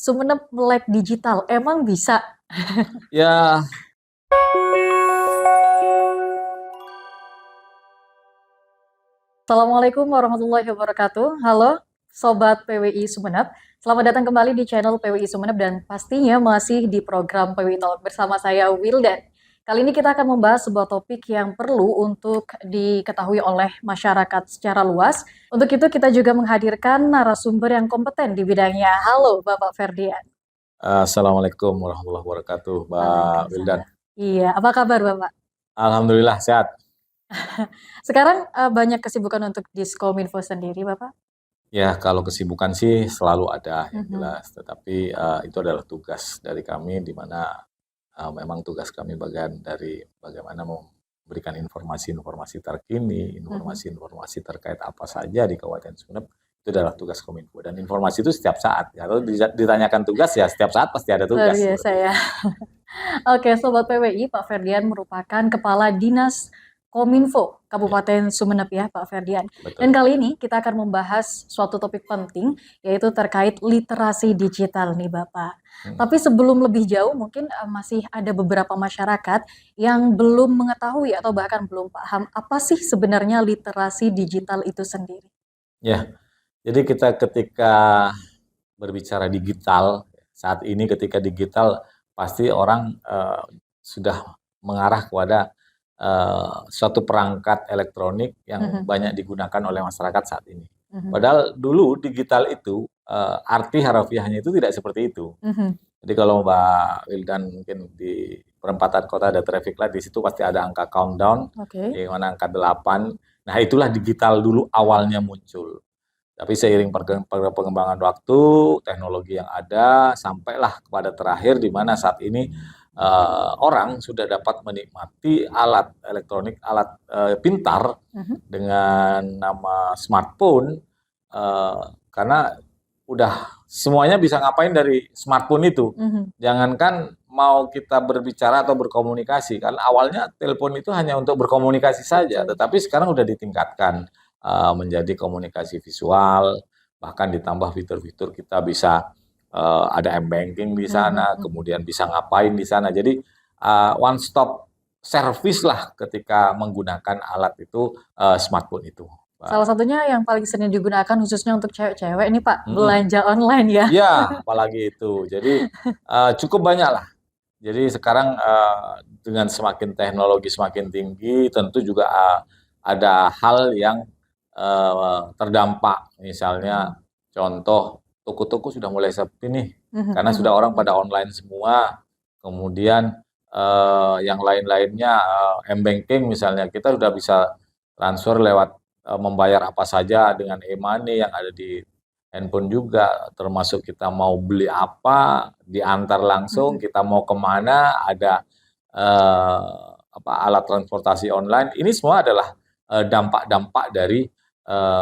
Sumenep melek digital, emang bisa? Ya, Assalamualaikum warahmatullahi wabarakatuh. Halo, Sobat PWI Sumenep. Selamat datang kembali di channel PWI Sumenep dan pastinya masih di program PWI Talk bersama saya Wildan. Kali ini kita akan membahas sebuah topik yang perlu untuk diketahui oleh masyarakat secara luas. Untuk itu kita juga menghadirkan narasumber yang kompeten di bidangnya. Halo Bapak Ferdian. Assalamualaikum warahmatullahi wabarakatuh, Mbak Wildan. Waalaikumsalam. Iya, apa kabar Bapak? Alhamdulillah sehat. Sekarang banyak kesibukan untuk Diskominfo sendiri, Bapak? Ya, kalau kesibukan sih selalu ada yang Mhm. jelas, tetapi itu adalah tugas dari kami, di mana memang tugas kami bagian dari bagaimana memberikan informasi-informasi terkini, Mhm. informasi-informasi terkait apa saja di Kabupaten Sumeneb, itu adalah tugas Kominfo. Dan informasi itu setiap saat, kalau ditanyakan tugas ya setiap saat pasti ada Luar tugas biasa seperti itu. ya. Oke, Sobat PWI, Pak Ferdian merupakan Kepala Dinas Kominfo Ya, Kabupaten Sumeneb ya, Pak Ferdian. Dan betul. kali ini kita akan membahas suatu topik penting, yaitu terkait literasi digital nih Bapak. Mm. Tapi sebelum lebih jauh, mungkin masih ada beberapa masyarakat yang belum mengetahui atau bahkan belum paham apa sih sebenarnya literasi digital itu sendiri. Ya, jadi kita ketika berbicara digital, saat ini ketika digital pasti orang sudah mengarah kepada suatu perangkat elektronik yang Mhm. banyak digunakan oleh masyarakat saat ini. Mhm. Padahal dulu digital itu arti harafiahnya itu tidak seperti itu. Mhm. Jadi kalau Mbak Wildan mungkin di perempatan kota ada traffic light, di situ pasti ada angka countdown, Oke. di mana angka 8. Nah, itulah digital dulu awalnya muncul. Tapi seiring perkembangan waktu, teknologi yang ada, sampailah kepada terakhir di mana saat ini orang sudah dapat menikmati alat elektronik, alat pintar Mhm. dengan nama smartphone, karena udah semuanya bisa ngapain dari smartphone itu. Mhm. Jangankan mau kita berbicara atau berkomunikasi, kan awalnya telepon itu hanya untuk berkomunikasi saja, Betul. tetapi sekarang udah ditingkatkan menjadi komunikasi visual, bahkan ditambah fitur-fitur kita bisa ada m-banking di Mhm. sana, Mhm. kemudian bisa ngapain di sana. Jadi one stop service lah ketika menggunakan alat itu, smartphone itu, Salah Mbak. satunya yang paling sering digunakan khususnya untuk cewek-cewek ini Pak, Mhm. belanja online ya. Iya, apalagi itu. Jadi cukup banyak lah. Jadi sekarang dengan semakin teknologi semakin tinggi, tentu juga ada hal yang terdampak. Mhm. Misalnya contoh, toko-toko sudah mulai sepi nih, Mhm. karena sudah Mhm. orang Mhm. pada online semua. Kemudian yang lain-lainnya, m-banking misalnya, kita sudah bisa transfer lewat membayar apa saja dengan e-money yang ada di handphone juga, termasuk kita mau beli apa, diantar langsung, Mhm. kita mau kemana, ada alat transportasi online. Ini semua adalah dampak-dampak dari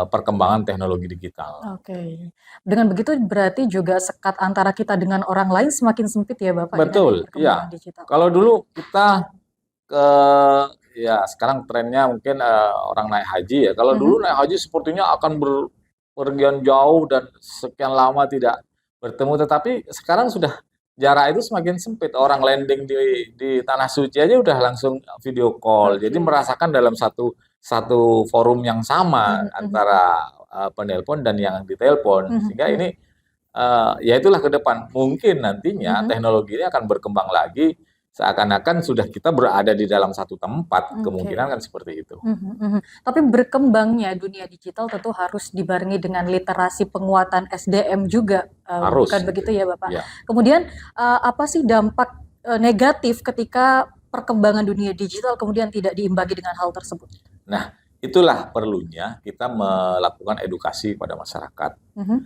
perkembangan teknologi digital. Oke. Dengan begitu berarti juga sekat antara kita dengan orang lain semakin sempit ya Bapak dengan Betul, perkembangan iya. digital? Kalau dulu kita ke ya sekarang trennya mungkin orang naik haji ya. Kalau dulu Mhm. naik haji sepertinya akan berpergian jauh dan sekian lama tidak bertemu, tetapi sekarang sudah jarak itu semakin sempit. Orang landing di tanah suci aja udah langsung video call. Jadi Oke. merasakan dalam satu satu forum yang sama Mhm. Mhm. Mhm. antara penelpon dan yang ditelepon. Mhm. Sehingga Mhm. ini ya itulah ke depan. Mungkin nantinya Mhm. teknologi ini akan berkembang lagi seakan-akan sudah kita berada di dalam satu tempat, Oke. kemungkinan kan seperti itu. Mhm. Mhm. Tapi berkembangnya dunia digital tentu harus dibarengi dengan literasi penguatan SDM juga, Harus bukan itu. begitu ya Bapak? Ya. Kemudian, apa sih dampak, negatif ketika perkembangan dunia digital kemudian tidak diimbangi dengan hal tersebut? Nah, itulah perlunya kita melakukan edukasi kepada masyarakat. Mhm.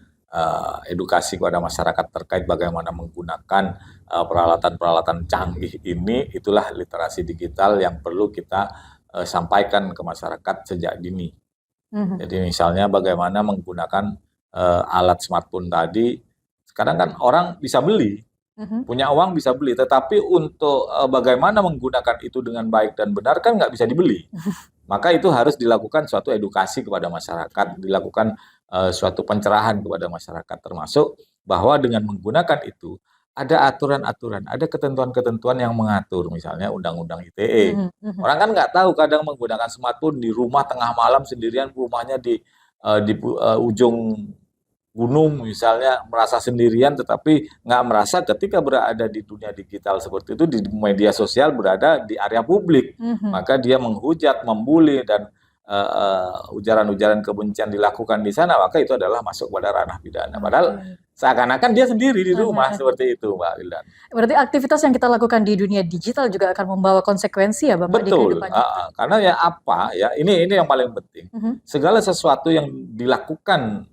Edukasi kepada masyarakat terkait bagaimana menggunakan peralatan-peralatan canggih ini, itulah literasi digital yang perlu kita sampaikan ke masyarakat sejak dini. Mhm. Jadi misalnya bagaimana menggunakan alat smartphone tadi, sekarang kan orang bisa beli, Mhm. punya uang bisa beli, tetapi untuk bagaimana menggunakan itu dengan baik dan benar kan nggak bisa dibeli. Maka itu harus dilakukan suatu edukasi kepada masyarakat, dilakukan suatu pencerahan kepada masyarakat, termasuk bahwa dengan menggunakan itu ada aturan-aturan, ada ketentuan-ketentuan yang mengatur, misalnya Undang-Undang ITE. Mhm, mhm. Orang kan nggak tahu kadang menggunakan smartphone di rumah tengah malam sendirian, rumahnya di ujung gunung misalnya, merasa sendirian, tetapi nggak merasa ketika berada di dunia digital seperti itu, di media sosial, berada di area publik, Mhm. maka dia menghujat, membuli, dan ujaran-ujaran kebencian dilakukan di sana, maka itu adalah masuk pada ranah pidana. Padahal Oke. seakan-akan dia sendiri di Heeh, rumah, heeh. seperti itu, Mbak Wildan. Berarti aktivitas yang kita lakukan di dunia digital juga akan membawa konsekuensi ya Bapak di Betul, kehidupan nyata? karena ya apa ya, ini yang paling penting. Mhm, Segala sesuatu yang dilakukan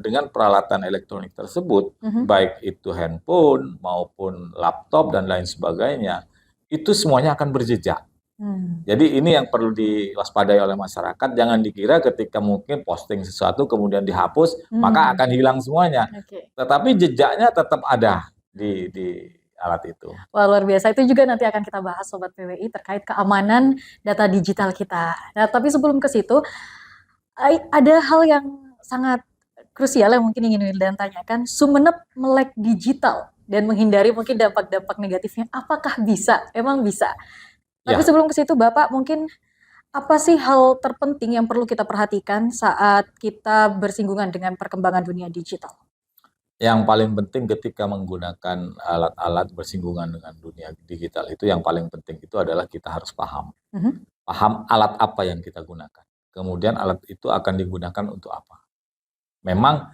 dengan peralatan elektronik tersebut, mhm. baik itu handphone maupun laptop dan lain sebagainya, itu semuanya akan berjejak. Mmm, Jadi ini yang perlu diwaspadai oleh masyarakat. Jangan dikira ketika mungkin posting sesuatu kemudian dihapus, maka mmm, akan hilang semuanya. oke. Tetapi jejaknya tetap ada di alat itu. Wah, luar biasa. Itu juga nanti akan kita bahas Sobat PWI terkait keamanan data digital kita. Nah, tapi sebelum ke situ, ada hal yang sangat krusial yang mungkin ingin Wildan tanyakan. Sumenep melek digital dan menghindari mungkin dampak-dampak negatifnya, apakah bisa? Emang bisa? Tapi Ya, sebelum ke situ, Bapak mungkin apa sih hal terpenting yang perlu kita perhatikan saat kita bersinggungan dengan perkembangan dunia digital? yang paling penting ketika menggunakan alat-alat bersinggungan dengan dunia digital itu, yang paling penting itu adalah kita harus paham. Mhm, Paham alat apa yang kita gunakan. Kemudian alat itu akan digunakan untuk apa. Memang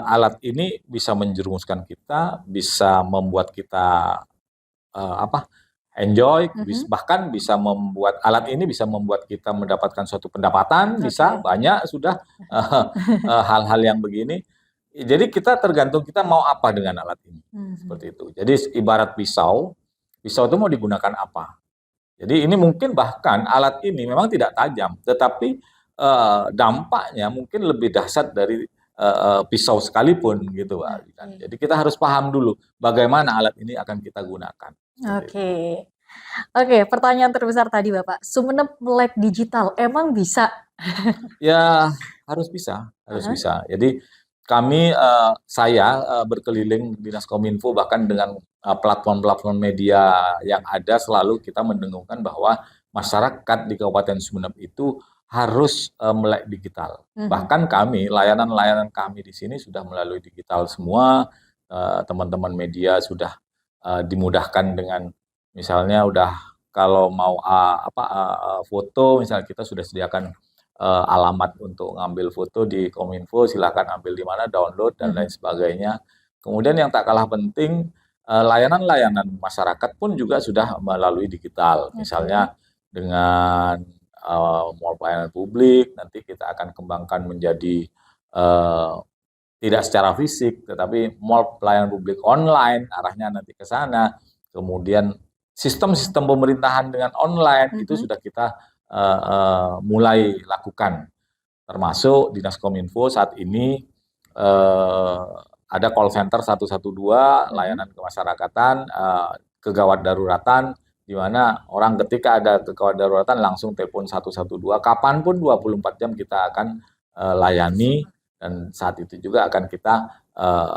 alat ini bisa menjerumuskan kita, bisa membuat kita apa, enjoy, mhm, bahkan bisa membuat alat ini bisa membuat kita mendapatkan suatu pendapatan, bisa oke. banyak sudah hal-hal yang begini. Jadi kita tergantung kita mau apa dengan alat ini, Mhm, seperti itu. Jadi ibarat pisau, pisau itu mau digunakan apa. Jadi ini mungkin bahkan alat ini memang tidak tajam, tetapi dampaknya mungkin lebih dahsyat dari pisau sekalipun gitu, Mbak. oke. Jadi kita harus paham dulu bagaimana alat ini akan kita gunakan, seperti itu. Oke. Oke, pertanyaan terbesar tadi Bapak, Sumenep melek digital, emang bisa? Ya harus bisa, harus Heeh, bisa. Jadi kami, saya, berkeliling Dinas Kominfo, bahkan dengan platform-platform media yang ada, selalu kita mendengungkan bahwa masyarakat di Kabupaten Sumeneb itu harus melek digital. mhm, Bahkan kami, layanan-layanan kami di sini sudah melalui digital semua, teman-teman media sudah dimudahkan dengan, misalnya udah kalau mau foto, misalnya kita sudah sediakan alamat untuk ngambil foto di Kominfo, silakan ambil di mana, download dan mhm, lain sebagainya. Kemudian yang tak kalah penting, layanan-layanan masyarakat pun juga sudah melalui digital. oke, Misalnya dengan mall pelayanan publik, nanti kita akan kembangkan menjadi tidak secara fisik, tetapi mall pelayanan publik online, arahnya nanti ke sana. Kemudian sistem-sistem pemerintahan dengan online itu mhm, sudah kita mulai lakukan, termasuk Dinas Kominfo saat ini eh, ada call center 112, mhm, layanan kemasyarakatan, kegawat daruratan, di mana orang ketika ada kegawat daruratan langsung telepon 112, kapanpun 24 jam kita akan layani, dan saat itu juga akan kita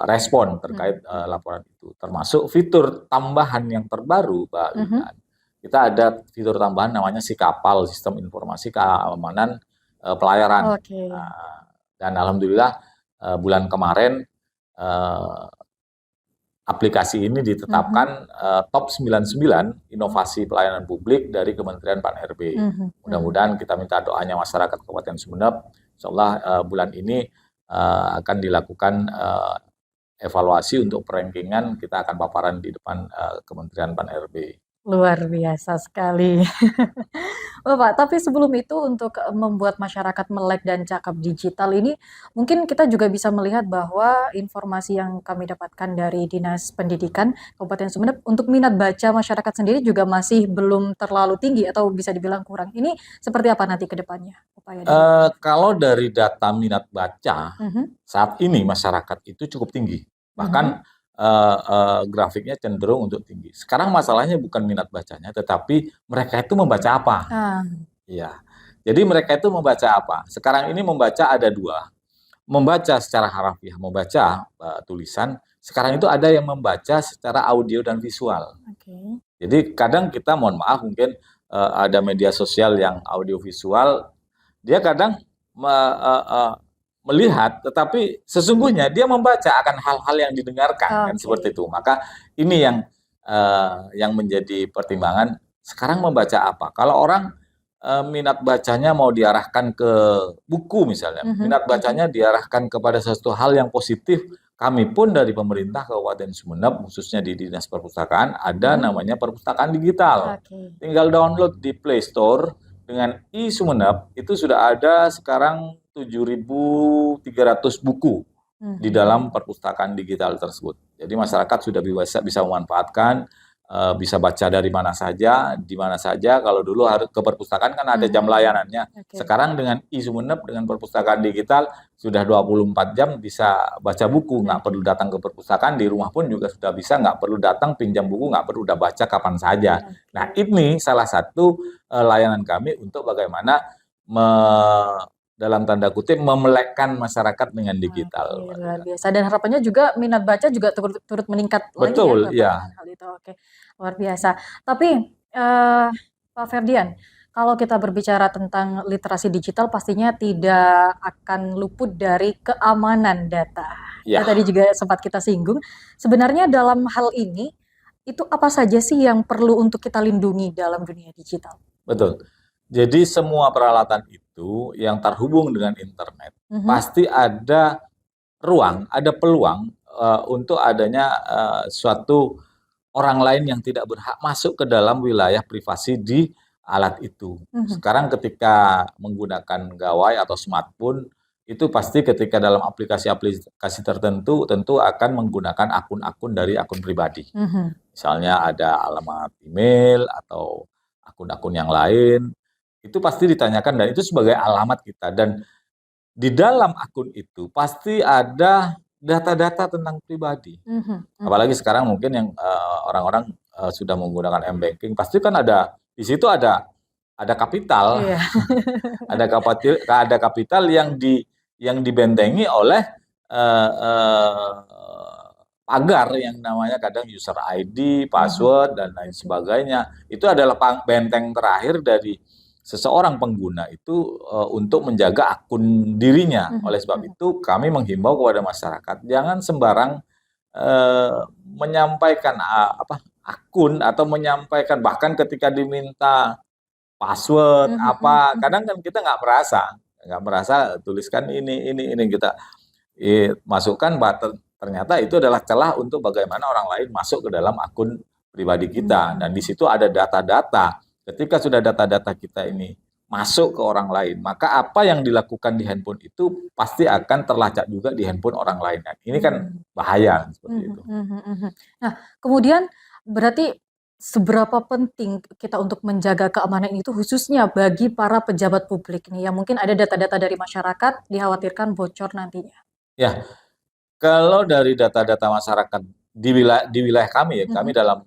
respon terkait mhm, laporan itu. Termasuk fitur tambahan yang terbaru, Pak mhm, Wildan. Kita ada fitur tambahan namanya Sikapal, Sistem Informasi Keamanan Pelayaran. oke, Nah, dan alhamdulillah bulan kemarin eh, aplikasi ini mhm, ditetapkan top 99 inovasi pelayanan publik dari Kementerian Pan-RB. mhm, mhm. Mudah-mudahan kita minta doanya masyarakat Kabupaten Sumeneb, insyaallah bulan ini akan dilakukan evaluasi untuk perankingan, kita akan paparan di depan Kementerian Pan-RB. Luar biasa sekali. Oh, Pak, tapi sebelum itu untuk, membuat masyarakat melek dan cakap digital ini, mungkin kita juga bisa melihat bahwa informasi yang kami dapatkan dari Dinas Pendidikan Kabupaten Sumeneb, untuk minat baca masyarakat sendiri juga masih belum terlalu tinggi atau bisa dibilang kurang. Ini seperti apa nanti ke depannya upaya dari Kalau dari data minat baca, mhm, saat ini masyarakat itu cukup tinggi. Bahkan mhm. grafiknya cenderung untuk tinggi. Sekarang masalahnya bukan minat bacanya, tetapi mereka itu membaca apa? Ah, Iya. Jadi mereka itu membaca apa? Sekarang ini membaca ada dua. Membaca secara harafiah, membaca tulisan, sekarang itu ada yang membaca secara audio dan visual. Oke. Jadi kadang kita, mohon maaf, mungkin ada media sosial yang audio visual, dia kadang melihat, tetapi sesungguhnya dia membaca akan hal-hal yang didengarkan, kan seperti itu. Maka ini yang menjadi pertimbangan sekarang membaca apa. Kalau orang minat bacanya mau diarahkan ke buku misalnya, minat bacanya diarahkan kepada sesuatu hal yang positif, kami pun dari pemerintah Kabupaten Sumeneb, khususnya di Dinas Perpustakaan, ada namanya perpustakaan digital. Tinggal download di Play Store dengan iSumeneb, itu sudah ada sekarang 7.300 buku di dalam perpustakaan digital tersebut. Jadi masyarakat sudah bisa memanfaatkan, bisa baca dari mana saja, di mana saja. Kalau dulu harus ke perpustakaan kan ada jam layanannya. Sekarang dengan iSumeneb, dengan perpustakaan digital, sudah 24 jam bisa baca buku, nggak perlu datang ke perpustakaan, di rumah pun juga sudah bisa, nggak perlu datang pinjam buku, nggak perlu udah baca kapan saja. Nah ini salah satu layanan kami untuk bagaimana dalam tanda kutip memelekkan masyarakat dengan digital. Luar biasa, dan harapannya juga minat baca juga turut meningkat lagi. Betul, ya. Hal itu. Oke, luar biasa. Tapi Pak Ferdian, kalau kita berbicara tentang literasi digital, pastinya tidak akan luput dari keamanan data. Ya. Tadi juga sempat kita singgung. Sebenarnya dalam hal ini, itu apa saja sih yang perlu untuk kita lindungi dalam dunia digital? Betul. Jadi semua peralatan itu yang terhubung dengan internet, pasti ada ruang, ada peluang untuk adanya suatu orang lain yang tidak berhak masuk ke dalam wilayah privasi di alat itu. Sekarang ketika menggunakan gawai atau smartphone, itu pasti ketika dalam aplikasi-aplikasi tertentu tentu akan menggunakan akun-akun dari akun pribadi. Misalnya ada alamat email atau akun-akun yang lain, itu pasti ditanyakan dan itu sebagai alamat kita. Dan di dalam akun itu pasti ada data-data tentang pribadi. Apalagi sekarang mungkin yang orang-orang sudah menggunakan M-Banking, pasti kan ada di situ ada kapital, ada kapital yang dibentengi oleh pagar yang namanya kadang user ID, password, dan lain sebagainya. Itu adalah benteng terakhir dari seseorang pengguna itu untuk menjaga akun dirinya. Oleh sebab itu kami menghimbau kepada masyarakat jangan sembarang menyampaikan akun atau menyampaikan, bahkan ketika diminta password kadang kan kita nggak merasa tuliskan ini kita masukkan, ternyata itu adalah celah untuk bagaimana orang lain masuk ke dalam akun pribadi kita. Dan di situ ada data-data. Ketika sudah data-data kita ini masuk ke orang lain, maka apa yang dilakukan di handphone itu pasti akan terlacak juga di handphone orang lain. Ini kan bahaya seperti itu. Nah, kemudian berarti seberapa penting kita untuk menjaga keamanan itu khususnya bagi para pejabat publik nih yang mungkin ada data-data dari masyarakat dikhawatirkan bocor nantinya? Ya, kalau dari data-data masyarakat di wilayah kami, kami dalam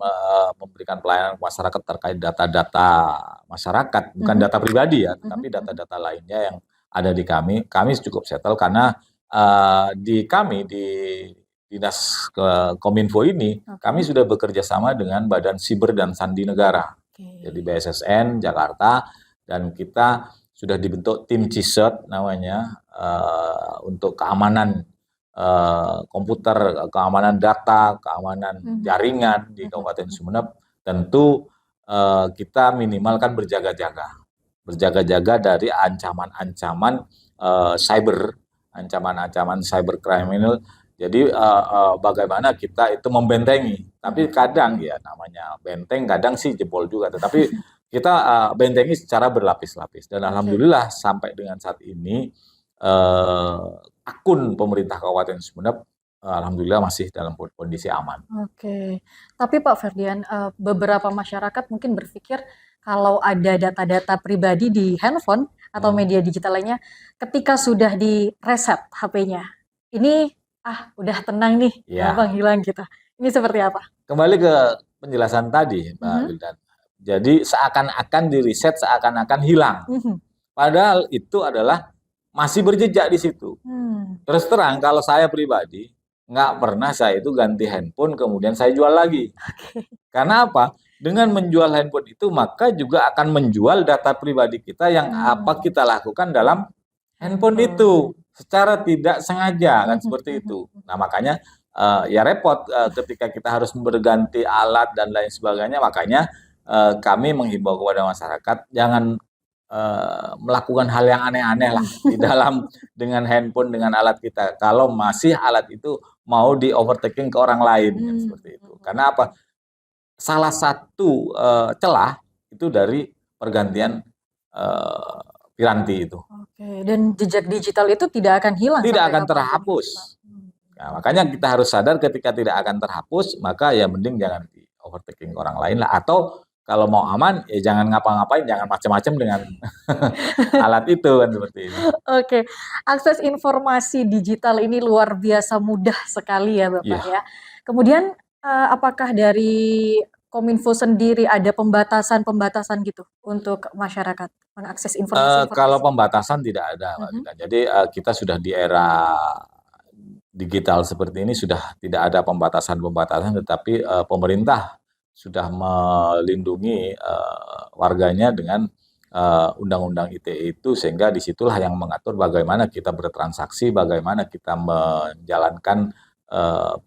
memberikan pelayanan masyarakat terkait data-data masyarakat, bukan data pribadi ya, tapi data-data lainnya yang ada di kami cukup settle karena di Dinas Kominfo ini, kami sudah bekerja sama dengan Badan Siber dan Sandi Negara, jadi BSSN Jakarta, dan kita sudah dibentuk tim CISET namanya untuk keamanan komputer, keamanan data, keamanan jaringan di Kabupaten Sumeneb. Tentu kita minimalkan berjaga-jaga dari ancaman-ancaman cyber, ancaman-ancaman cyber criminal. Jadi bagaimana kita itu membentengi. Tapi kadang ya namanya benteng, kadang sih jebol juga. Tetapi kita bentengi secara berlapis-lapis. Dan alhamdulillah sampai dengan saat ini akun pemerintah Kabupaten Sumeneb alhamdulillah masih dalam kondisi aman. Tapi Pak Ferdian, beberapa masyarakat mungkin berpikir kalau ada data-data pribadi di handphone atau media digital lainnya, ketika sudah di-reset HP-nya, ini udah tenang nih, gampang hilang kita. Ini seperti apa? Kembali ke penjelasan tadi, Mbak Wildan. Jadi seakan-akan di-reset, seakan-akan hilang. Padahal itu adalah masih berjejak di situ. Terus terang kalau saya pribadi nggak pernah saya itu ganti handphone kemudian saya jual lagi. Karena apa? Dengan menjual handphone itu maka juga akan menjual data pribadi kita yang apa kita lakukan dalam handphone itu secara tidak sengaja kan seperti itu. Nah makanya ya repot ketika kita harus berganti alat dan lain sebagainya. Makanya kami menghimbau kepada masyarakat jangan melakukan hal yang aneh-aneh lah di dalam dengan handphone dengan alat kita. Kalau masih alat itu mau di overtaking ke orang lain kan, seperti itu. Karena apa? Salah satu celah itu dari pergantian piranti itu. Oke, dan jejak digital itu tidak akan hilang Tidak sampai akan kapanpun, terhapus. Pak? Nah, makanya kita harus sadar ketika tidak akan terhapus, maka ya mending jangan di overtaking orang lain lah. Atau kalau mau aman, ya jangan ngapa-ngapain, jangan macam-macam dengan alat itu kan seperti ini. Oke, akses informasi digital ini luar biasa mudah sekali ya Bapak Iya. ya. Kemudian apakah dari Kominfo sendiri ada pembatasan-pembatasan gitu untuk masyarakat mengakses informasi-informasi? Kalau pembatasan tidak ada, Mbak Rita. Jadi kita sudah di era digital seperti ini sudah tidak ada pembatasan-pembatasan, tetapi pemerintah sudah melindungi warganya dengan undang-undang ITE itu, sehingga disitulah yang mengatur bagaimana kita bertransaksi, bagaimana kita menjalankan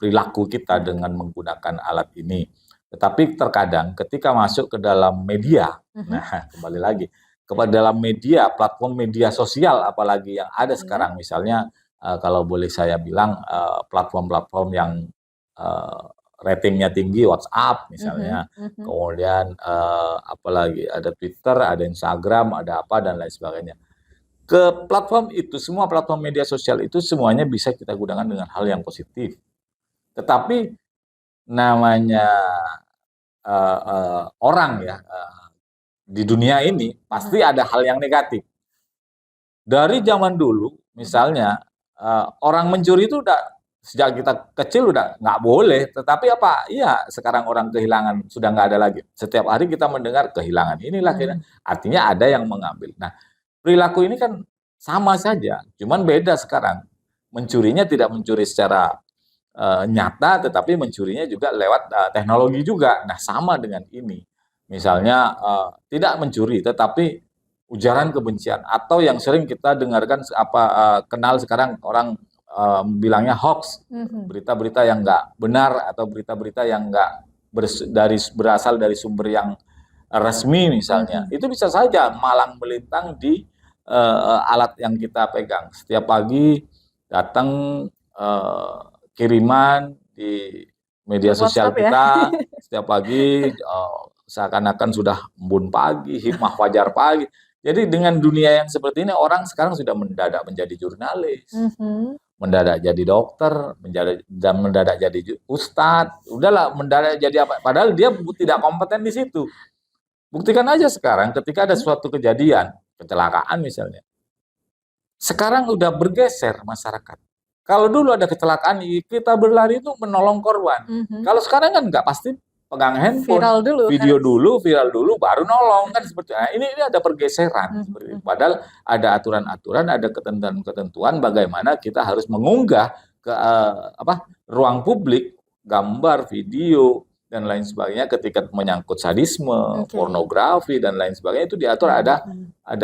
perilaku kita dengan menggunakan alat ini. Tetapi terkadang ketika masuk ke dalam media, nah kembali lagi kepada dalam media, platform media sosial apalagi yang ada sekarang, misalnya kalau boleh saya bilang platform-platform yang ratingnya tinggi, WhatsApp misalnya, kemudian apalagi ada Twitter, ada Instagram, ada apa dan lain sebagainya. Ke platform itu, semua platform media sosial itu semuanya bisa kita gunakan dengan hal yang positif. Tetapi namanya orang ya di dunia ini pasti ada hal yang negatif. Dari zaman dulu, misalnya orang mencuri itu udah sejak kita kecil udah nggak boleh, tetapi apa? Iya, sekarang orang kehilangan sudah nggak ada lagi. Setiap hari kita mendengar kehilangan inilah, artinya ada yang mengambil. Nah, perilaku ini kan sama saja, cuman beda sekarang. Mencurinya tidak mencuri secara nyata, tetapi mencurinya juga lewat teknologi juga. Nah, sama dengan ini. Misalnya tidak mencuri, tetapi ujaran kebencian atau yang sering kita dengarkan kenal sekarang orang bilangnya hoax, berita-berita yang nggak benar atau berita-berita yang nggak berasal dari sumber yang resmi misalnya, itu bisa saja malang melintang di alat yang kita pegang. Setiap pagi datang kiriman di media sosial kita, setiap pagi seakan-akan sudah embun pagi, hikmah fajar pagi. Jadi dengan dunia yang seperti ini, orang sekarang sudah mendadak menjadi jurnalis, mendadak jadi dokter, mendadak jadi ustadz, udahlah mendadak jadi apa? Padahal dia tidak kompeten di situ. Buktikan aja sekarang ketika ada suatu kejadian, kecelakaan misalnya. Sekarang udah bergeser masyarakat. Kalau dulu ada kecelakaan, kita berlari itu menolong korban. Kalau sekarang kan nggak, pasti pegang handphone, video dulu, viral dulu, baru nolong kan seperti. Nah, ini ada pergeseran seperti itu. Padahal ada aturan-aturan, ada ketentuan-ketentuan bagaimana kita harus mengunggah ke ruang publik gambar, video dan lain sebagainya ketika menyangkut sadisme, pornografi dan lain sebagainya, itu diatur ada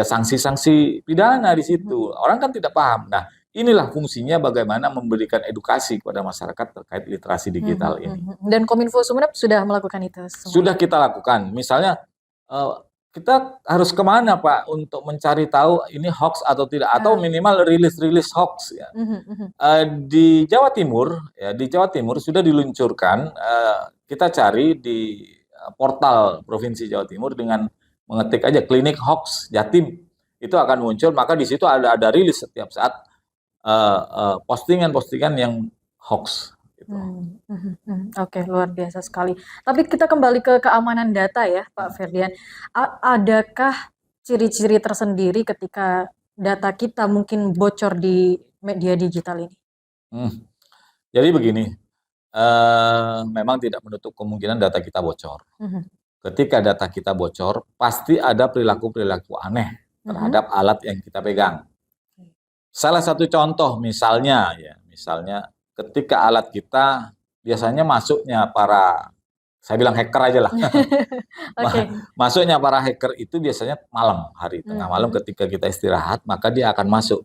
sanksi-sanksi pidana di situ. Orang kan tidak paham. Nah, inilah fungsinya bagaimana memberikan edukasi kepada masyarakat terkait literasi digital ini. Dan Kominfo Sumeneb sudah melakukan itu semua? Sudah kita lakukan. Misalnya kita harus kemana Pak untuk mencari tahu ini hoax atau tidak, atau minimal rilis hoax ya. Di Jawa Timur sudah diluncurkan. Kita cari di portal Provinsi Jawa Timur dengan mengetik aja klinik hoax Jatim, itu akan muncul. Maka di situ ada rilis setiap saat postingan-postingan yang hoax. Gitu. Oke, luar biasa sekali. Tapi kita kembali ke keamanan data ya, Pak Ferdian. Adakah ciri-ciri tersendiri ketika data kita mungkin bocor di media digital ini? Jadi begini, memang tidak menutup kemungkinan data kita bocor. Ketika data kita bocor, pasti ada perilaku-perilaku aneh terhadap alat yang kita pegang. Salah satu contoh misalnya ketika alat kita biasanya masuknya para, saya bilang hacker aja lah, Oke. masuknya para hacker itu biasanya malam hari, tengah malam Mhm. ketika kita istirahat, maka dia akan masuk.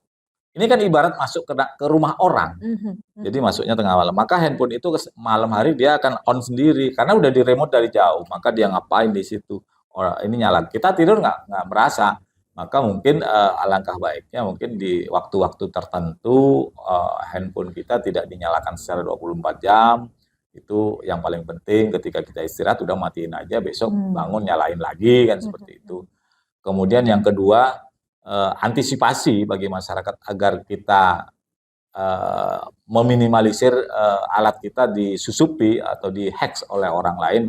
Ini kan ibarat masuk ke rumah orang. Mhm Jadi mhm. masuknya tengah malam. Maka handphone itu malam hari dia akan on sendiri karena udah di remote dari jauh. Maka dia ngapain di situ? Orang ini nyala. Kita tidur nggak merasa. Maka mungkin alangkah baiknya mungkin di waktu-waktu tertentu handphone kita tidak dinyalakan secara 24 jam. Itu yang paling penting. Ketika kita istirahat udah matiin aja, besok bangun nyalain lagi kan seperti itu. Kemudian yang kedua, antisipasi bagi masyarakat agar kita meminimalisir alat kita disusupi atau dihack oleh orang lain.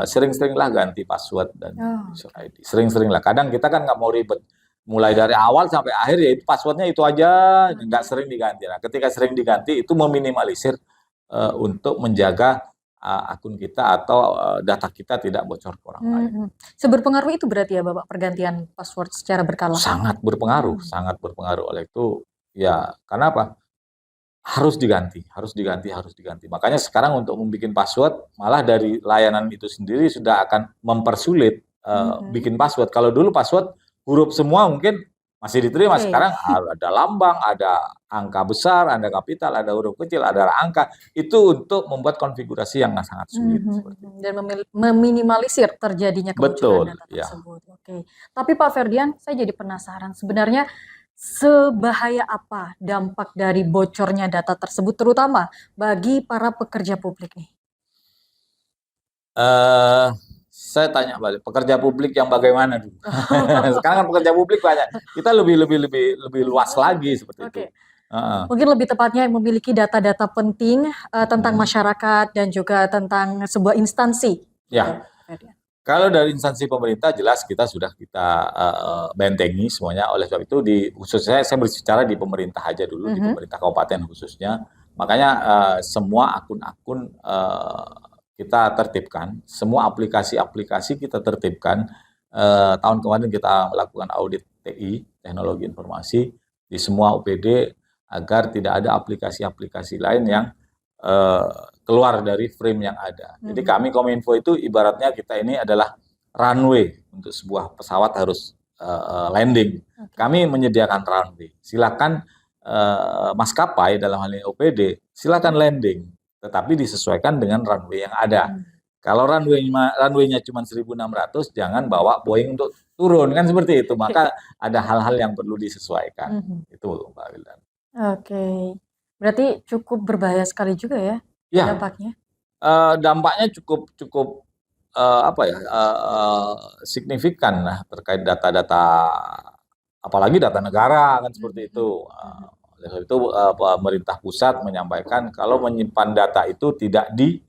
Sering-seringlah ganti password dan Oh, user oke. ID. Sering-seringlah. Kadang kita kan nggak mau ribet. Mulai dari awal sampai akhir ya itu passwordnya itu aja, nggak sering diganti. Nah, ketika sering diganti itu meminimalisir untuk menjaga akun kita atau data kita tidak bocor ke orang lain. Seberpengaruh itu berarti ya Bapak pergantian password secara berkala? Sangat berpengaruh, Mmm. sangat berpengaruh. Oleh itu ya, karena apa? Harus diganti harus diganti harus diganti. Makanya sekarang untuk membuat password, malah dari layanan itu sendiri sudah akan mempersulit, Mhm. bikin password. Kalau dulu password huruf semua mungkin masih diterima, Oke. sekarang ada lambang, ada angka besar, ada kapital, ada huruf kecil, ada angka. Itu untuk membuat konfigurasi yang sangat sulit, seperti itu. Dan meminimalisir terjadinya kebocoran Betul, data ya. tersebut, oke. Tapi Pak Ferdian, saya jadi penasaran, sebenarnya sebahaya apa dampak dari bocornya data tersebut, terutama bagi para pekerja publik nih? Saya tanya balik, pekerja publik yang bagaimana dulu? Oh, Sekarang kan pekerja publik banyak, kita lebih luas lagi seperti oke. itu. Heeh. Mungkin lebih tepatnya yang memiliki data-data penting, tentang masyarakat dan juga tentang sebuah instansi, gitu, Ya, Pak Ferdian. kalau dari instansi pemerintah jelas kita sudah kita bentengi semuanya. Oleh sebab itu khususnya saya berbicara di pemerintah aja dulu, di pemerintah kabupaten khususnya. Makanya semua akun-akun kita tertibkan, semua aplikasi-aplikasi kita tertibkan. Tahun kemarin kita melakukan audit TI, teknologi informasi, di semua OPD agar tidak ada aplikasi-aplikasi lain yang eh, keluar dari frame yang ada. Jadi kami Kominfo itu ibaratnya kita ini adalah runway untuk sebuah pesawat harus landing. Oke. Kami menyediakan runway. Silakan maskapai dalam hal ini OPD, silakan landing, tetapi disesuaikan dengan runway yang ada. Kalau runway-nya cuma 1.600, jangan bawa Boeing untuk turun, kan seperti itu. Maka ada hal-hal yang perlu disesuaikan. Itu Mbak Wildan. Oke. Berarti cukup berbahaya sekali juga ya Ya, dampaknya? dampaknya cukup cukup apa ya, signifikan lah terkait data-data, apalagi data negara kan seperti itu. Oleh sebab itu pemerintah pusat menyampaikan kalau menyimpan data itu tidak di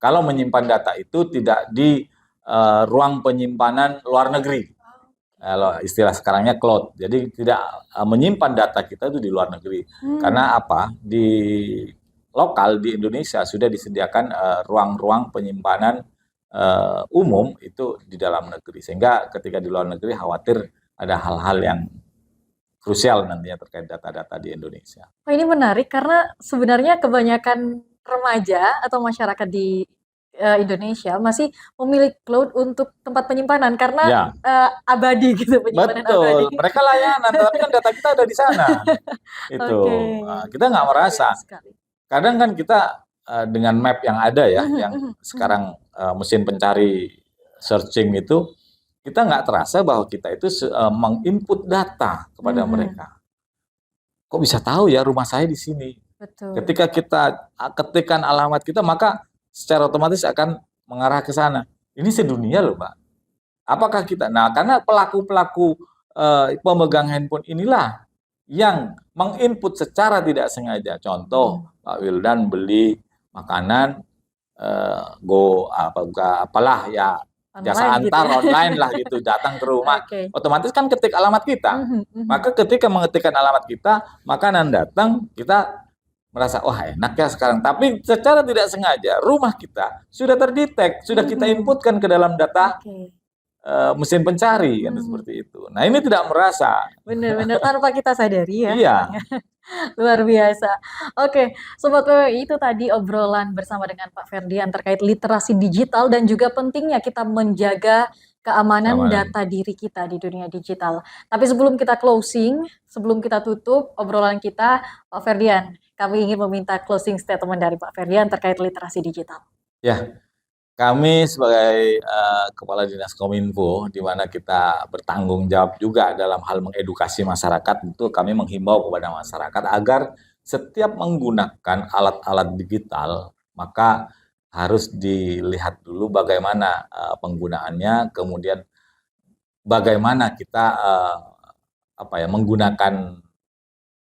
kalau menyimpan data itu tidak di ruang penyimpanan luar negeri. Kalau istilah sekarangnya cloud. Jadi tidak menyimpan data kita itu di luar negeri. Karena apa? Di lokal di Indonesia sudah disediakan ruang-ruang penyimpanan umum itu di dalam negeri. Sehingga ketika di luar negeri khawatir ada hal-hal yang krusial nantinya terkait data-data di Indonesia. Oh, ini menarik karena sebenarnya kebanyakan remaja atau masyarakat di Indonesia masih memilih cloud untuk tempat penyimpanan karena Ya, abadi gitu, penyimpanan abadi. betul. Mereka layanan, tapi kan data kita ada di sana. Itu. Oke, Kita nggak luar merasa. biasa sekali. Kadang kan kita dengan map yang ada ya, yang sekarang mesin pencari searching itu, kita nggak terasa bahwa kita itu menginput data kepada mereka. Kok bisa tahu ya rumah saya di sini? Betul. Ketika kita ketikkan alamat kita, maka secara otomatis akan mengarah ke sana. Ini sedunia loh, Mbak. Apakah kita? Nah, karena pelaku-pelaku pemegang handphone inilah yang menginput secara tidak sengaja. Contoh, Pak Wildan beli makanan apalah ya, jasa Online gitu antar ya. online lah gitu, datang ke rumah. Oke. Otomatis kan ketik alamat kita. Maka ketika mengetikkan alamat kita, makanan datang, kita merasa wah enak ya sekarang. Tapi secara tidak sengaja rumah kita sudah terdetek, sudah kita inputkan ke dalam data Oke. mesin pencari kan seperti itu. Nah ini tidak merasa. Benar-benar tanpa kita sadari ya. Iya. Luar biasa. Oke, Sobat PWI itu tadi obrolan bersama dengan Pak Ferdian terkait literasi digital dan juga pentingnya kita menjaga keamanan data diri kita di dunia digital. Tapi sebelum kita closing, sebelum kita tutup obrolan kita, Pak Ferdian, kami ingin meminta closing statement dari Pak Ferdian terkait literasi digital. Ya, kami sebagai Kepala Dinas Kominfo, di mana kita bertanggung jawab juga dalam hal mengedukasi masyarakat, itu kami menghimbau kepada masyarakat agar setiap menggunakan alat-alat digital, maka harus dilihat dulu bagaimana penggunaannya, kemudian bagaimana kita menggunakan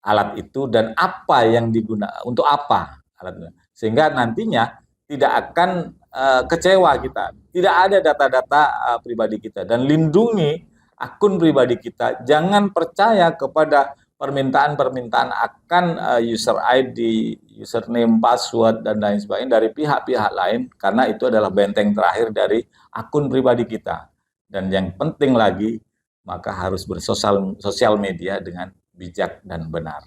alat itu dan apa yang digunakan, untuk apa alatnya, sehingga nantinya tidak akan kecewa kita. Tidak ada data-data pribadi kita, dan lindungi akun pribadi kita. Jangan percaya kepada permintaan-permintaan akan user ID, username, password, dan lain sebagainya dari pihak-pihak lain, karena itu adalah benteng terakhir dari akun pribadi kita. Dan yang penting lagi, maka harus bersosial media dengan bijak dan benar.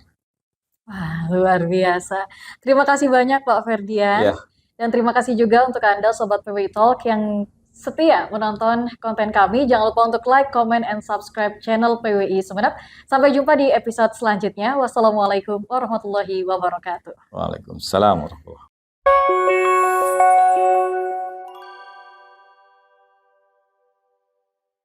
Wah, luar biasa. Terima kasih banyak Pak Ferdian. Ya. Dan terima kasih juga untuk Anda Sobat PWI Talk yang setia menonton konten kami. Jangan lupa untuk like, comment, and subscribe channel PWI Sumeneb. Sampai jumpa di episode selanjutnya. Wassalamualaikum warahmatullahi wabarakatuh. Waalaikumsalam warahmatullahi wabarakatuh.